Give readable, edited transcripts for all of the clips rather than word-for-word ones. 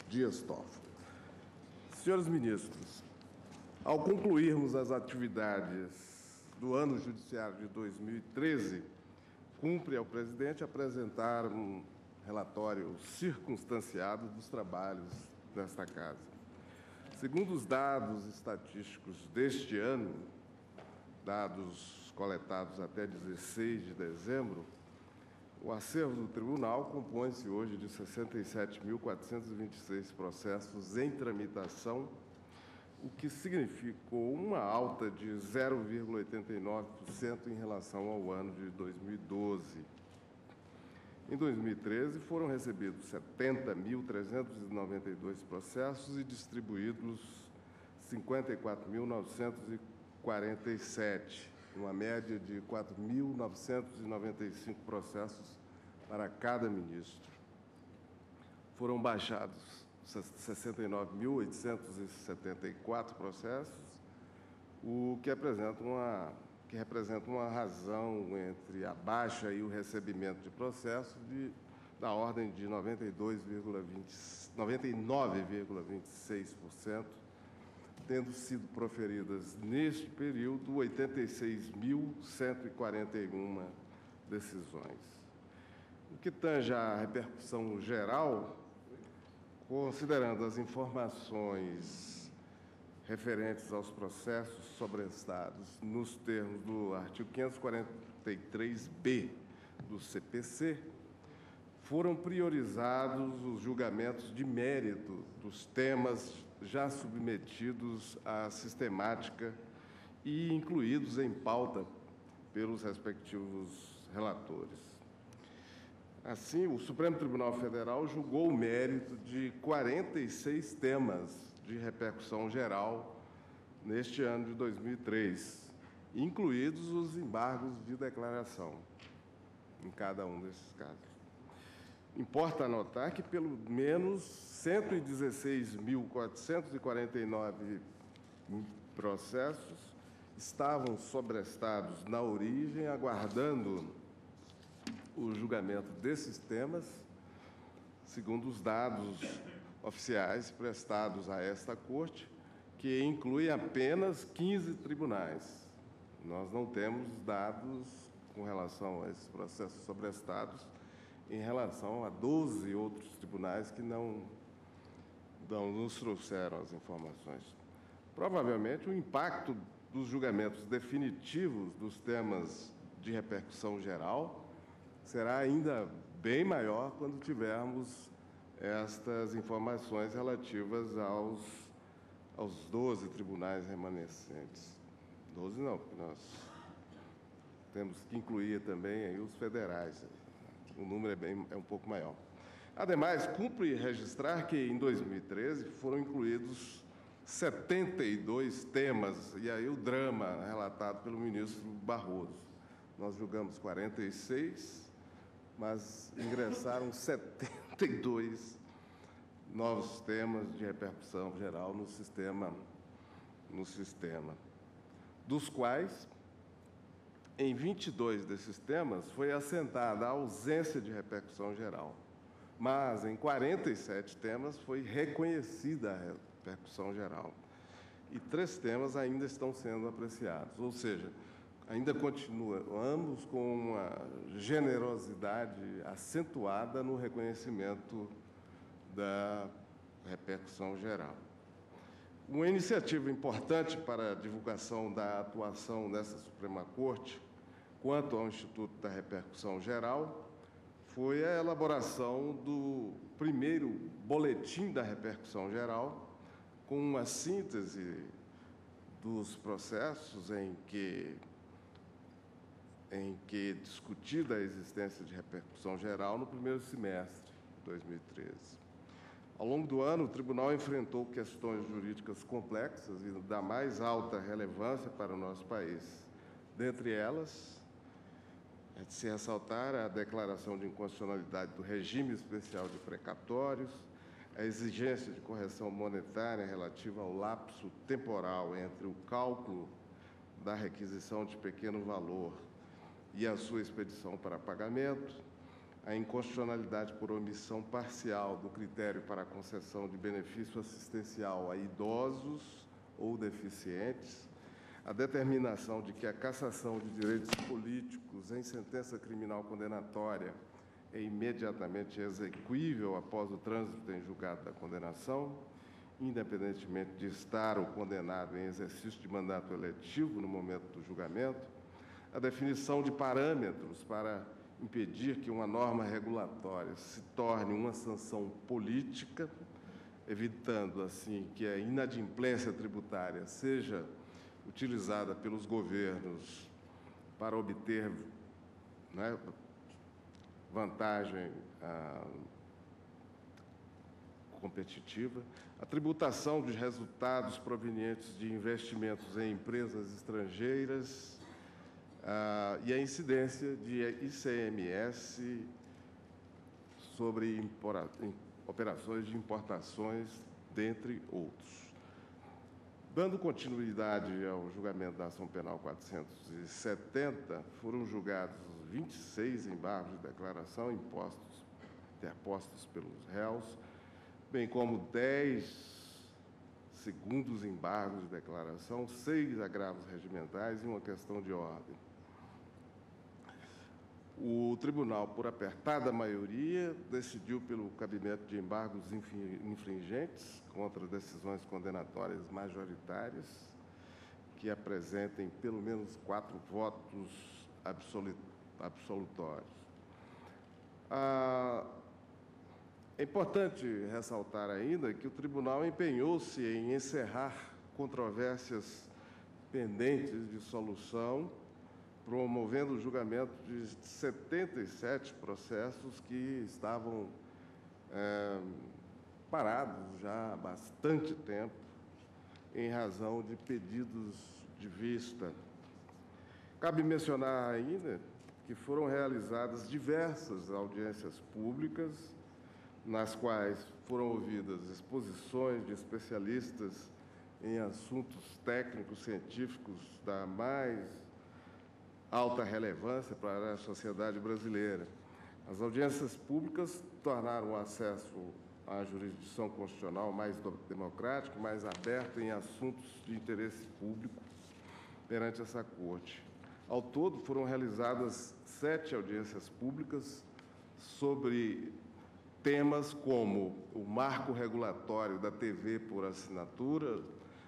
Dias Toffoli. Senhores ministros, ao concluirmos as atividades do ano judiciário de 2013, cumpre ao presidente apresentar um relatório circunstanciado dos trabalhos desta Casa. Segundo os dados estatísticos deste ano, dados coletados até 16 de dezembro, o acervo do tribunal compõe-se hoje de 67.426 processos em tramitação, o que significou uma alta de 0,89% em relação ao ano de 2012. Em 2013, foram recebidos 70.392 processos e distribuídos 54.947, uma média de 4.995 processos para cada ministro. Foram baixados 69.874 processos, o que representa uma razão entre a baixa e o recebimento de processos da ordem de 99,26%, tendo sido proferidas neste período 86.141 decisões. O que tange à repercussão geral, considerando as informações referentes aos processos sobrestados nos termos do artigo 543-B do CPC, foram priorizados os julgamentos de mérito dos temas já submetidos à sistemática e incluídos em pauta pelos respectivos relatores. Assim, o Supremo Tribunal Federal julgou o mérito de 46 temas de repercussão geral neste ano de 2003, incluídos os embargos de declaração em cada um desses casos. Importa anotar que pelo menos 116.449 processos estavam sobrestados na origem, aguardando o julgamento desses temas, segundo os dados oficiais prestados a esta Corte, que inclui apenas 15 tribunais. Nós não temos dados com relação a esses processos sobrestados em relação a 12 outros tribunais que não nos trouxeram as informações. Provavelmente, o impacto dos julgamentos definitivos dos temas de repercussão geral será ainda bem maior quando tivermos estas informações relativas aos 12 tribunais remanescentes. 12 não, porque nós temos que incluir também aí os federais. O número é um pouco maior. Ademais, cumpre registrar que, em 2013, foram incluídos 72 temas, e aí o drama relatado pelo ministro Barroso. Nós julgamos 46, mas ingressaram 72 novos temas de repercussão geral no sistema, dos quais, em 22 desses temas, foi assentada a ausência de repercussão geral, mas em 47 temas foi reconhecida a repercussão geral. E 3 temas ainda estão sendo apreciados, ou seja, ainda continuamos com uma generosidade acentuada no reconhecimento da repercussão geral. Uma iniciativa importante para a divulgação da atuação dessa Suprema Corte quanto ao Instituto da Repercussão Geral foi a elaboração do primeiro Boletim da Repercussão Geral, com uma síntese dos processos em que discutida a existência de repercussão geral no primeiro semestre de 2013. Ao longo do ano, o Tribunal enfrentou questões jurídicas complexas e da mais alta relevância para o nosso país. Dentre elas, é de se ressaltar a declaração de inconstitucionalidade do regime especial de precatórios, a exigência de correção monetária relativa ao lapso temporal entre o cálculo da requisição de pequeno valor e a sua expedição para pagamento, a inconstitucionalidade por omissão parcial do critério para a concessão de benefício assistencial a idosos ou deficientes, a determinação de que a cassação de direitos políticos em sentença criminal condenatória é imediatamente exequível após o trânsito em julgado da condenação, independentemente de estar o condenado em exercício de mandato eletivo no momento do julgamento, a definição de parâmetros para impedir que uma norma regulatória se torne uma sanção política, evitando, assim, que a inadimplência tributária seja utilizada pelos governos para obter, né, vantagem competitiva, a tributação de resultados provenientes de investimentos em empresas estrangeiras, e a incidência de ICMS sobre operações de importações, dentre outros. Dando continuidade ao julgamento da ação penal 470, foram julgados 26 embargos de declaração interpostos pelos réus, bem como 10 segundos embargos de declaração, 6 agravos regimentais e uma questão de ordem. O tribunal, por apertada maioria, decidiu pelo cabimento de embargos infringentes contra decisões condenatórias majoritárias que apresentem pelo menos 4 votos absolutórios. É importante ressaltar ainda que o tribunal empenhou-se em encerrar controvérsias pendentes de solução, promovendo o julgamento de 77 processos que estavam parados já há bastante tempo, em razão de pedidos de vista. Cabe mencionar ainda que foram realizadas diversas audiências públicas, nas quais foram ouvidas exposições de especialistas em assuntos técnicos, científicos da mais alta relevância para a sociedade brasileira. As audiências públicas tornaram o acesso à jurisdição constitucional mais democrático, mais aberto em assuntos de interesse público perante essa Corte. Ao todo, foram realizadas 7 audiências públicas sobre temas como o marco regulatório da TV por assinatura,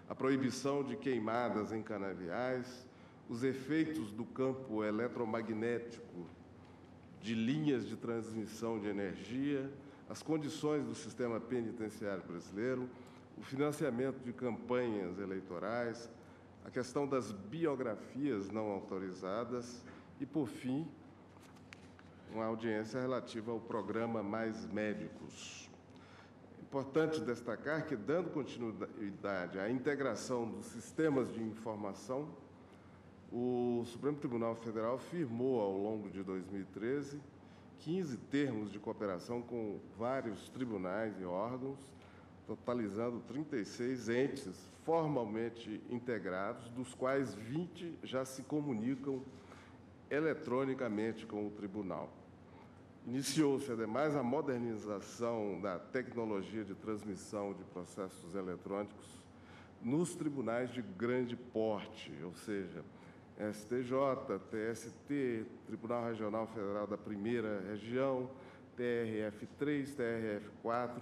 a proibição de queimadas em canaviais, os efeitos do campo eletromagnético de linhas de transmissão de energia, as condições do sistema penitenciário brasileiro, o financiamento de campanhas eleitorais, a questão das biografias não autorizadas e, por fim, uma audiência relativa ao programa Mais Médicos. É importante destacar que, dando continuidade à integração dos sistemas de informação, o Supremo Tribunal Federal firmou, ao longo de 2013, 15 termos de cooperação com vários tribunais e órgãos, totalizando 36 entes formalmente integrados, dos quais 20 já se comunicam eletronicamente com o tribunal. Iniciou-se, ademais, a modernização da tecnologia de transmissão de processos eletrônicos nos tribunais de grande porte, ou seja, STJ, TST, Tribunal Regional Federal da Primeira Região, TRF3, TRF4,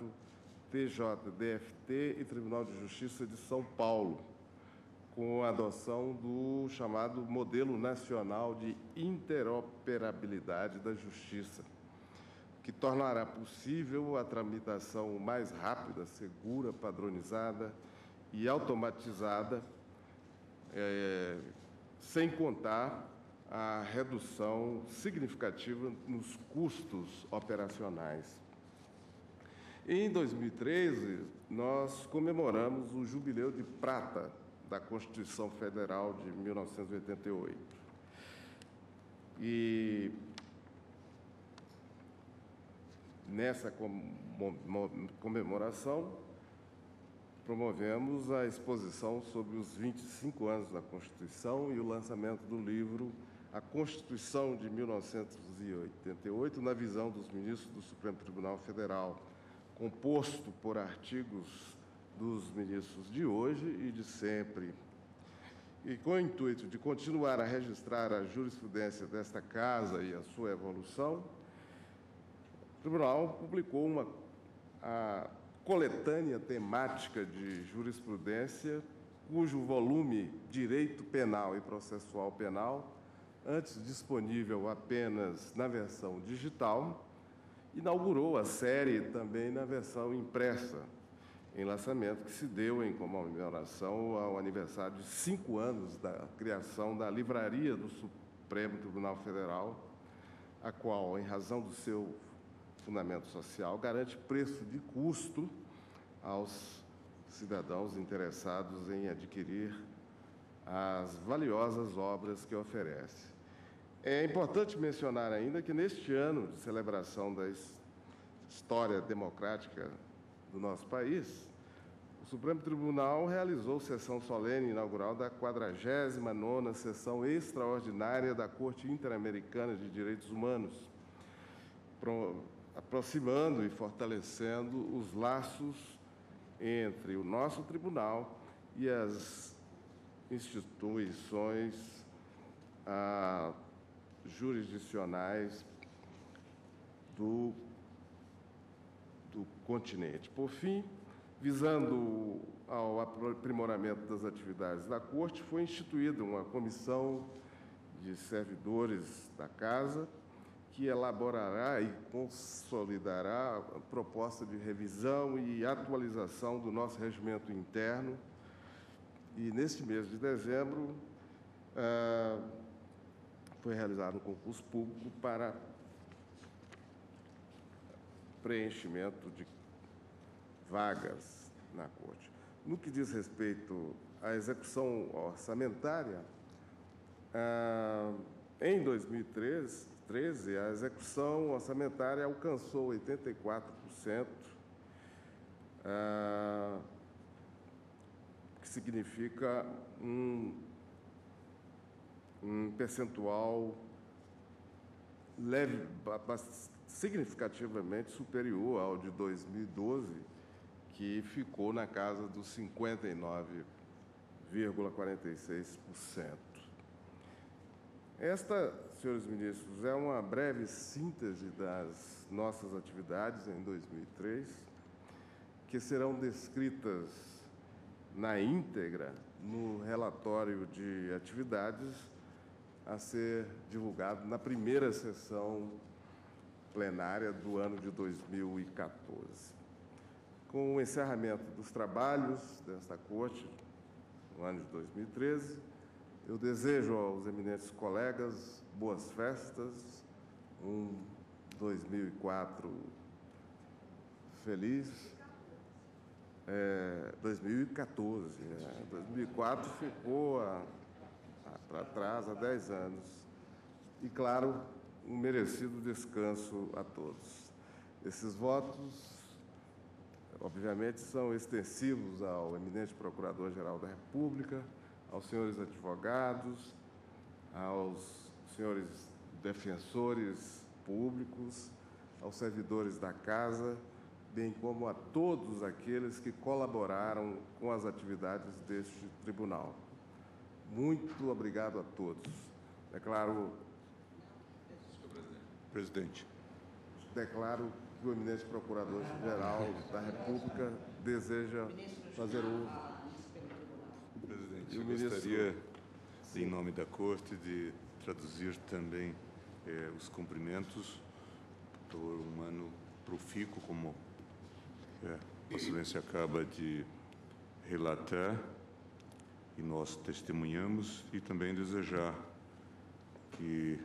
TJDFT e Tribunal de Justiça de São Paulo, com a adoção do chamado Modelo Nacional de Interoperabilidade da Justiça, que tornará possível a tramitação mais rápida, segura, padronizada e automatizada, sem contar a redução significativa nos custos operacionais. Em 2013, nós comemoramos o Jubileu de Prata da Constituição Federal de 1988. E nessa comemoração, promovemos a exposição sobre os 25 anos da Constituição e o lançamento do livro a Constituição de 1988 na visão dos ministros do Supremo Tribunal Federal, composto por artigos dos ministros de hoje e de sempre. E com o intuito de continuar a registrar a jurisprudência desta Casa e a sua evolução, o Tribunal publicou a coletânea temática de jurisprudência, cujo volume Direito Penal e Processual Penal, antes disponível apenas na versão digital, inaugurou a série também na versão impressa, em lançamento que se deu em comemoração ao aniversário de 5 anos da criação da Livraria do Supremo Tribunal Federal, a qual, em razão do seu fundamento social, garante preço de custo aos cidadãos interessados em adquirir as valiosas obras que oferece. É importante mencionar ainda que, neste ano de celebração da história democrática do nosso país, o Supremo Tribunal realizou sessão solene inaugural da 49ª Sessão Extraordinária da Corte Interamericana de Direitos Humanos, aproximando e fortalecendo os laços entre o nosso tribunal e as instituições jurisdicionais do continente. Por fim, visando ao aprimoramento das atividades da Corte, foi instituída uma comissão de servidores da Casa que elaborará e consolidará a proposta de revisão e atualização do nosso regimento interno. E, neste mês de dezembro, foi realizado um concurso público para preenchimento de vagas na Corte. No que diz respeito à execução orçamentária, em 2013, a execução orçamentária alcançou 84%, que significa um percentual significativamente superior ao de 2012, que ficou na casa dos 59,46%. Esta, senhores ministros, é uma breve síntese das nossas atividades em 2003, que serão descritas na íntegra no relatório de atividades a ser divulgado na primeira sessão plenária do ano de 2014. Com o encerramento dos trabalhos desta Corte, no ano de 2013, eu desejo aos eminentes colegas boas festas, um 2004 feliz. 2014. 2004 ficou para trás há 10 anos. E, claro, um merecido descanso a todos. Esses votos, obviamente, são extensivos ao eminente Procurador-Geral da República, aos senhores advogados, aos senhores defensores públicos, aos servidores da Casa, bem como a todos aqueles que colaboraram com as atividades deste tribunal. Muito obrigado a todos. Declaro... Presidente. Declaro que o eminente Procurador-Geral da República deseja fazer uso... Presidente, eu gostaria, em nome da Corte, de traduzir também os cumprimentos por um ano profícuo, como Vossa Excelência acaba de relatar, e nós testemunhamos, e também desejar que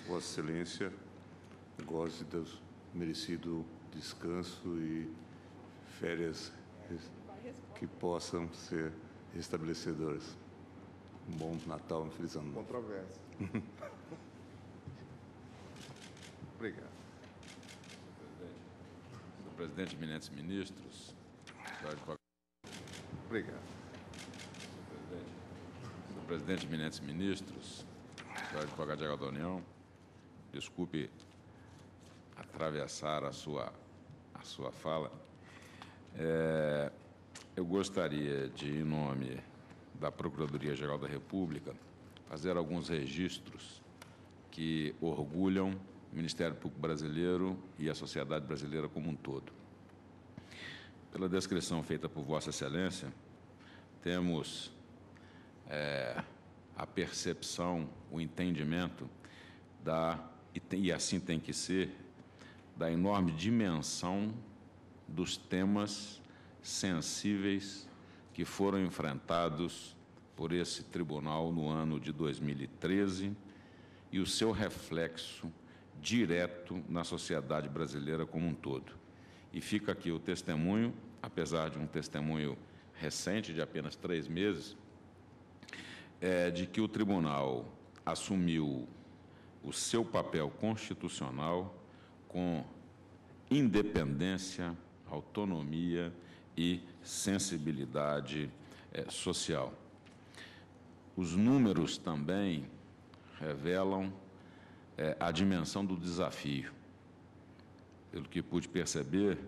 Vossa Excelência goze do merecido descanso e férias que possam ser restabelecedoras. Um bom Natal, um feliz ano. Controvérsia. Obrigado. Senhor presidente, eminentes ministros, obrigado. Senhor presidente, eminentes ministros, senhor advogado-geral da União, desculpe atravessar a sua fala. Eu gostaria de, em nome da Procuradoria-Geral da República, fazer alguns registros que orgulham o Ministério Público Brasileiro e a sociedade brasileira como um todo. Pela descrição feita por Vossa Excelência, temos a percepção, o entendimento e assim tem que ser, da enorme dimensão dos temas sensíveis que foram enfrentados por esse tribunal no ano de 2013 e o seu reflexo direto na sociedade brasileira como um todo. E fica aqui o testemunho, apesar de um testemunho recente, de apenas 3 meses, de que o tribunal assumiu o seu papel constitucional com independência, autonomia e sensibilidade social. Os números também revelam a dimensão do desafio. Pelo que pude perceber,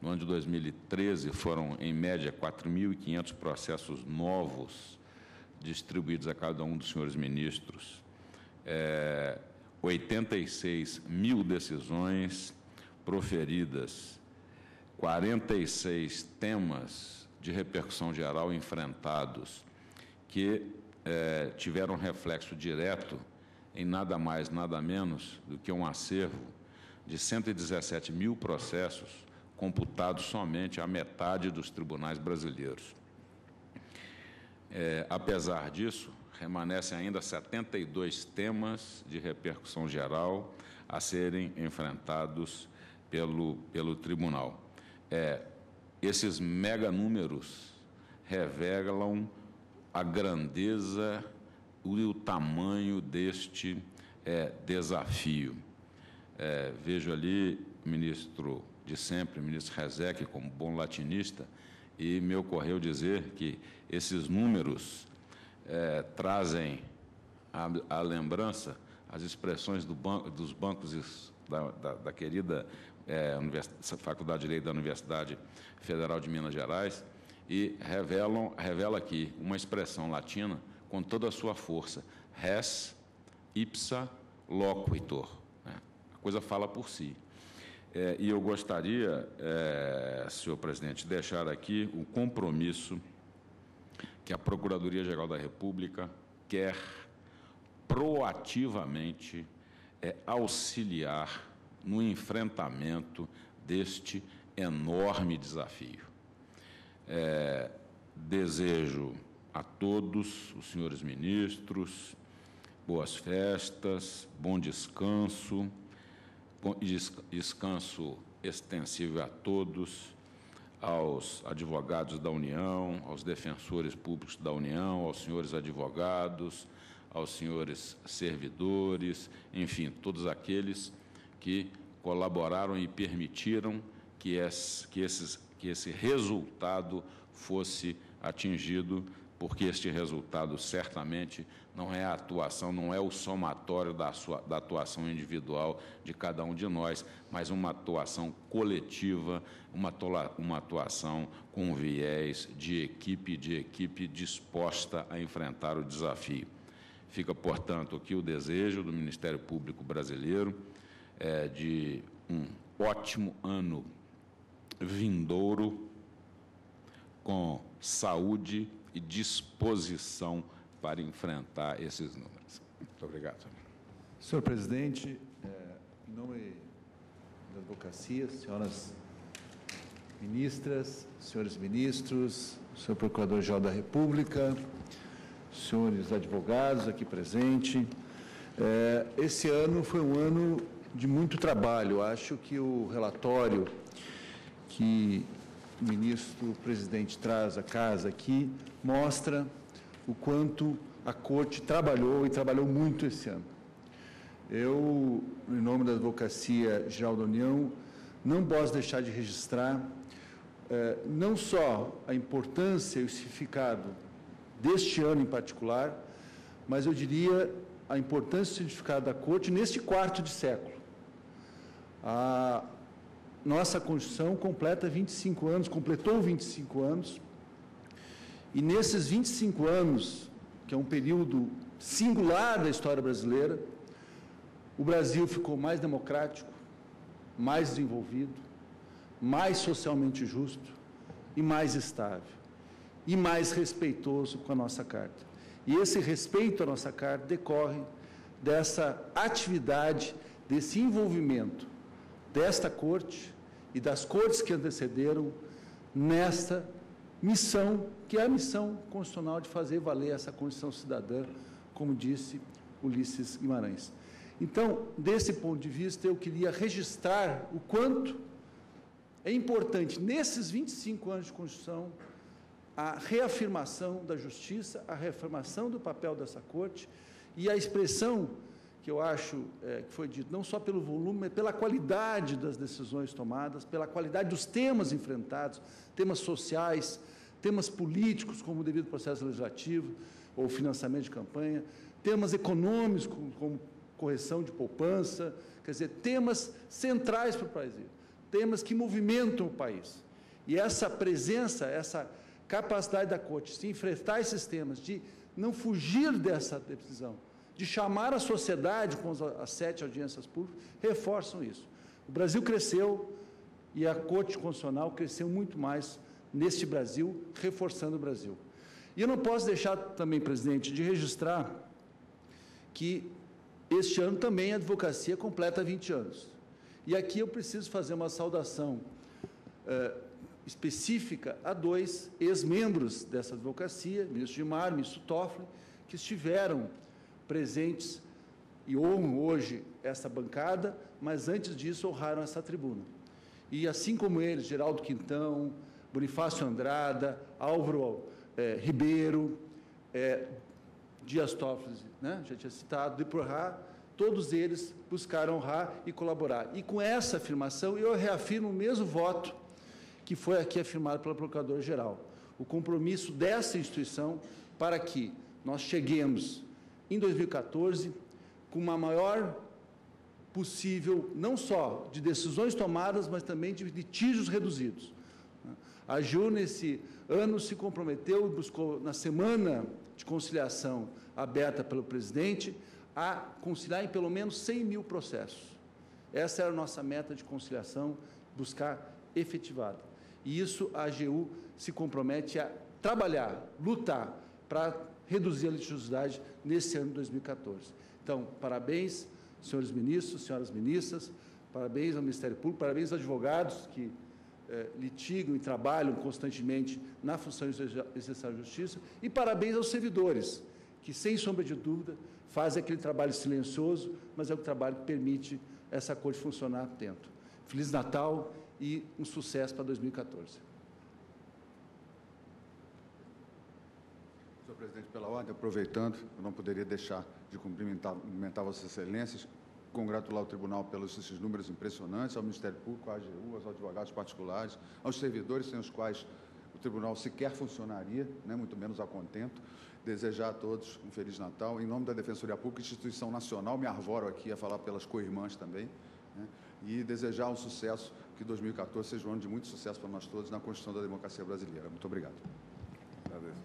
no ano de 2013 foram, em média, 4.500 processos novos distribuídos a cada um dos senhores ministros, 86 mil decisões proferidas, 46 temas de repercussão geral enfrentados, que tiveram reflexo direto em nada mais, nada menos do que um acervo de 117 mil processos computados somente à metade dos tribunais brasileiros. Apesar disso, remanescem ainda 72 temas de repercussão geral a serem enfrentados pelo tribunal. Esses mega números revelam a grandeza e o tamanho deste desafio. Vejo ali o ministro de sempre, o ministro Rezec, como bom latinista, e me ocorreu dizer que esses números trazem à lembrança as expressões dos bancos da querida Faculdade de Direito da Universidade Federal de Minas Gerais, e revela aqui uma expressão latina com toda a sua força: res ipsa loquitur. A coisa fala por si. E eu gostaria, senhor presidente, de deixar aqui o compromisso que a Procuradoria-Geral da República quer proativamente auxiliar no enfrentamento deste enorme desafio. Desejo a todos os senhores ministros boas festas, bom descanso, descanso extensível a todos, aos advogados da União, aos defensores públicos da União, aos senhores advogados, aos senhores servidores, enfim, todos aqueles que colaboraram e permitiram que esse resultado fosse atingido, porque este resultado certamente não é a atuação, não é o somatório da atuação individual de cada um de nós, mas uma atuação coletiva, uma atuação com viés de equipe disposta a enfrentar o desafio. Fica, portanto, aqui o desejo do Ministério Público Brasileiro de um ótimo ano vindouro, com saúde e disposição para enfrentar esses números. Muito obrigado, senhor. Senhor presidente, em nome da advocacia, senhoras ministras, senhores ministros, senhor Procurador-Geral da República, senhores advogados aqui presentes, esse ano foi um ano de muito trabalho. Acho que o relatório que o ministro-presidente traz à casa aqui mostra o quanto a Corte trabalhou e trabalhou muito esse ano. Eu, em nome da Advocacia Geral da União, não posso deixar de registrar não só a importância e o significado deste ano em particular, mas eu diria a importância e o significado da Corte neste quarto de século. A nossa Constituição completa 25 anos, completou 25 anos, e nesses 25 anos, que é um período singular da história brasileira, o Brasil ficou mais democrático, mais desenvolvido, mais socialmente justo e mais estável, e mais respeitoso com a nossa Carta. E esse respeito à nossa Carta decorre dessa atividade, desse envolvimento desta Corte e das cortes que antecederam nesta missão, que é a missão constitucional de fazer valer essa Constituição cidadã, como disse Ulisses Guimarães. Então, desse ponto de vista, eu queria registrar o quanto é importante, nesses 25 anos de Constituição, a reafirmação da justiça, a reafirmação do papel dessa Corte e a expressão, que eu acho que foi dito, não só pelo volume, mas pela qualidade das decisões tomadas, pela qualidade dos temas enfrentados, temas sociais, temas políticos, como o devido processo legislativo ou financiamento de campanha, temas econômicos, como correção de poupança, quer dizer, temas centrais para o país, temas que movimentam o país. E essa presença, essa capacidade da Corte de enfrentar esses temas, de não fugir dessa decisão, de chamar a sociedade com as 7 audiências públicas, reforçam isso. O Brasil cresceu e a Corte Constitucional cresceu muito mais neste Brasil, reforçando o Brasil. E eu não posso deixar também, presidente, de registrar que este ano também a advocacia completa 20 anos. E aqui eu preciso fazer uma saudação específica a 2 ex-membros dessa advocacia, ministro Gilmar, ministro Toffoli, que estiveram presentes e honram hoje essa bancada, mas antes disso honraram essa tribuna. E assim como eles, Geraldo Quintão, Bonifácio Andrada, Álvaro Ribeiro, Dias Toffoli, né, já tinha citado, Deporra, todos eles buscaram honrar e colaborar. E com essa afirmação, eu reafirmo o mesmo voto que foi aqui afirmado pela Procuradora-Geral. O compromisso dessa instituição para que nós cheguemos, em 2014, com uma maior possível, não só de decisões tomadas, mas também de litígios reduzidos. A AGU, nesse ano, se comprometeu e buscou, na semana de conciliação aberta pelo presidente, a conciliar em pelo menos 100 mil processos. Essa era a nossa meta de conciliação, buscar efetivada. E isso a AGU se compromete a trabalhar, lutar para reduzir a litigiosidade nesse ano de 2014. Então, parabéns, senhores ministros, senhoras ministras, parabéns ao Ministério Público, parabéns aos advogados que litigam e trabalham constantemente na função de exercer a justiça, e parabéns aos servidores, que, sem sombra de dúvida, fazem aquele trabalho silencioso, mas é o trabalho que permite essa Corte funcionar atento. Feliz Natal e um sucesso para 2014. Senhor presidente, pela ordem, aproveitando, eu não poderia deixar de cumprimentar Vossas Excelências, congratular o Tribunal pelos esses números impressionantes, ao Ministério Público, à AGU, aos advogados particulares, aos servidores sem os quais o Tribunal sequer funcionaria, né, muito menos a contento. Desejar a todos um Feliz Natal. Em nome da Defensoria Pública, instituição nacional, me arvoro aqui a falar pelas co-irmãs também, né, e desejar um sucesso, que 2014 seja um ano de muito sucesso para nós todos na construção da democracia brasileira. Muito obrigado. Agradeço.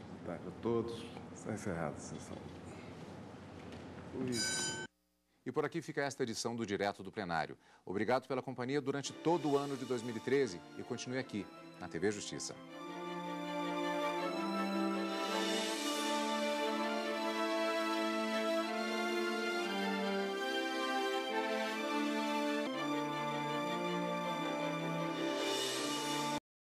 Boa tarde a todos. Está encerrada a sessão. E por aqui fica esta edição do Direto do Plenário. Obrigado pela companhia durante todo o ano de 2013 e continue aqui, na TV Justiça.